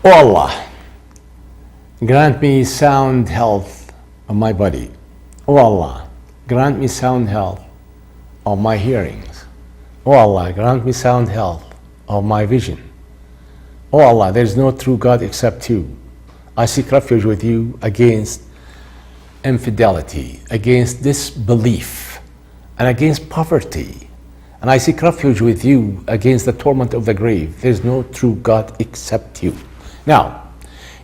O Allah, grant me sound health of my body. O Allah, grant me sound health of my hearings. O Allah, grant me sound health of my vision. O Allah, there is no true God except you. I seek refuge with you against infidelity, against disbelief, and against poverty. And I seek refuge with you against the torment of the grave. There is no true God except you. Now,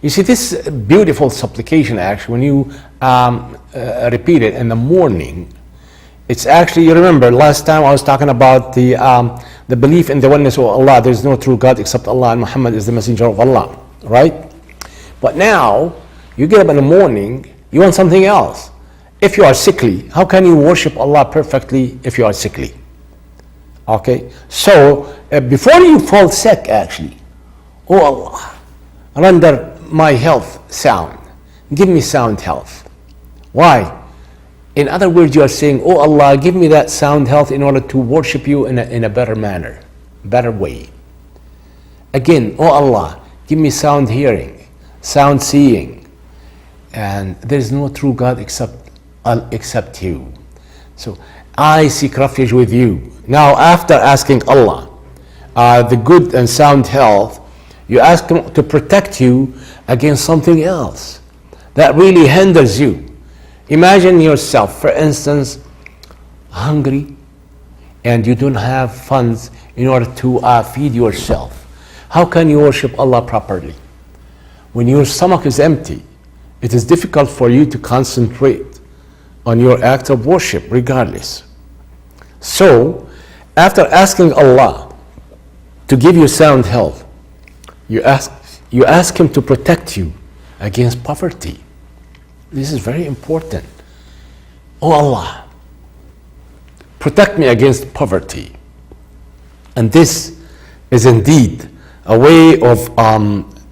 you see this beautiful supplication, actually, when you repeat it in the morning, it's actually, you remember last time I was talking about the belief in the oneness of Allah. There is no true God except Allah, and Muhammad is the messenger of Allah, right? But now, you get up in the morning, you want something else. If you are sickly, how can you worship Allah perfectly if you are sickly? Okay, so before you fall sick, actually, oh Allah, render my health sound. Give me sound health. Why? In other words, you are saying, oh Allah, give me that sound health in order to worship you in a better manner, better way. Again, oh Allah, give me sound hearing, sound seeing, and there is no true God except you. So I seek refuge with you. Now, after asking Allah the good and sound health, you ask Him to protect you against something else that really hinders you. Imagine yourself, for instance, hungry, and you don't have funds in order to feed yourself. How can you worship Allah properly? When your stomach is empty, it is difficult for you to concentrate on your act of worship regardless. So, after asking Allah to give you sound health, you ask Him to protect you against poverty. This is very important. Oh Allah, protect me against poverty. And this is indeed a way of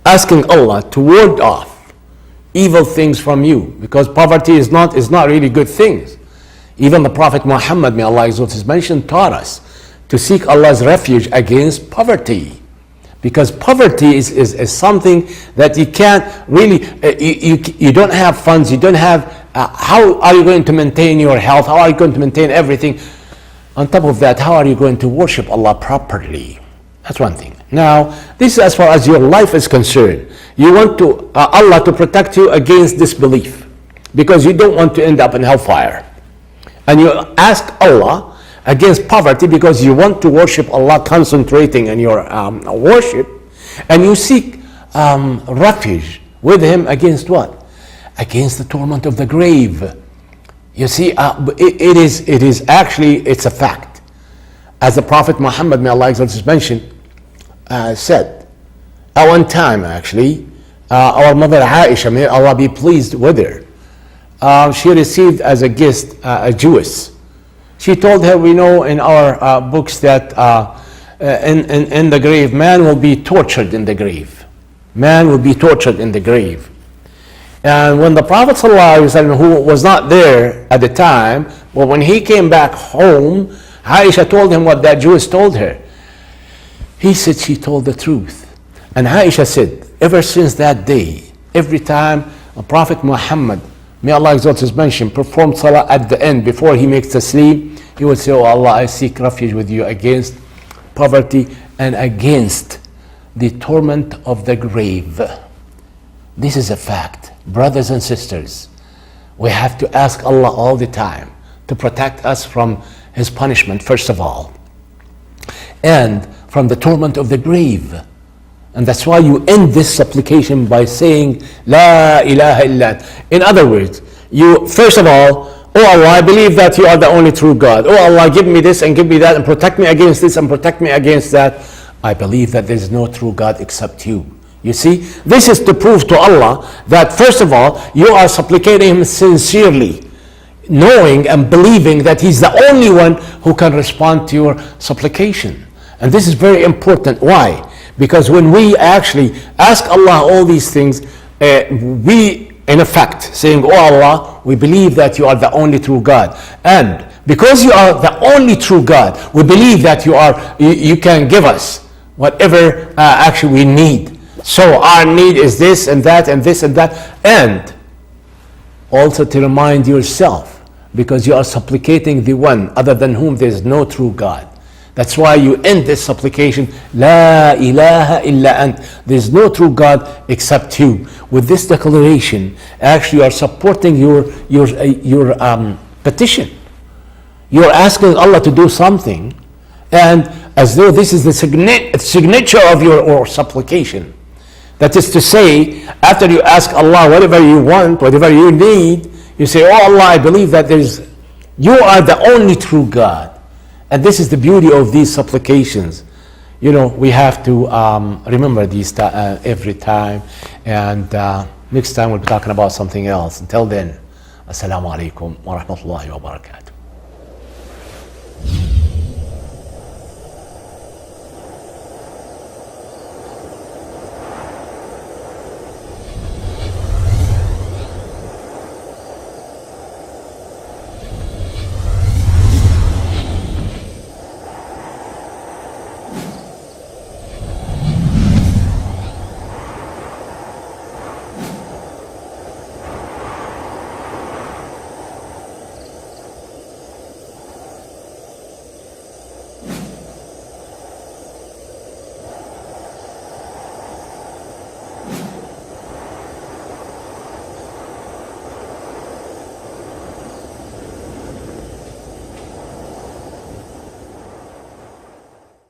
asking Allah to ward off evil things from you, because poverty is not really good things. Even the Prophet Muhammad, may Allah exalt his mention, taught us to seek Allah's refuge against poverty, because poverty is something that you can't really, you don't have funds, you don't have, how are you going to maintain your health, how are you going to maintain everything? On top of that, how are you going to worship Allah properly? That's one thing. Now, this is as far as your life is concerned. You want to Allah to protect you against disbelief, because you don't want to end up in hellfire. And you ask Allah against poverty because you want to worship Allah, concentrating on your worship, and you seek refuge with Him against what? Against the torment of the grave. You see, it is actually, it's a fact. As the Prophet Muhammad, may Allah exalt his mention, said, at one time actually, our mother Aisha, may Allah be pleased with her, she received as a guest a Jewess. She told her, we know in our books that in the grave, man will be tortured in the grave. Man will be tortured in the grave. And when the Prophet ﷺ, who was not there at the time, but when he came back home, Aisha told him what that Jewess told her. He said she told the truth. And Aisha said, ever since that day, every time the Prophet Muhammad, may Allah exalt his mention, performed salah at the end before he makes the sleep, he would say, oh Allah, I seek refuge with you against poverty and against the torment of the grave. This is a fact. Brothers and sisters, we have to ask Allah all the time to protect us from His punishment, first of all, and from the torment of the grave. And that's why you end this supplication by saying, La ilaha illa. In other words, you, first of all, oh Allah, I believe that you are the only true God. Oh Allah, give me this and give me that and protect me against this and protect me against that. I believe that there is no true God except you. You see, this is to prove to Allah that first of all, you are supplicating Him sincerely, knowing and believing that He's the only one who can respond to your supplication. And this is very important. Why? Because when we actually ask Allah all these things, we in effect saying, oh Allah, we believe that you are the only true God. And because you are the only true God, we believe that you can give us whatever actually we need. So our need is this and that and this and that. And also to remind yourself, because you are supplicating the one other than whom there is no true God. That's why you end this supplication, La ilaha illa ant. There is no true God except you. With this declaration, actually you are supporting your petition. You're asking Allah to do something, and as though this is the signature of your supplication. That is to say, after you ask Allah whatever you want, whatever you need, you say, oh Allah, I believe that you are the only true God. And this is the beauty of these supplications. You know, we have to remember these every time. And next time we'll be talking about something else. Until then, Assalamu alaikum wa rahmatullahi wa barakatuh.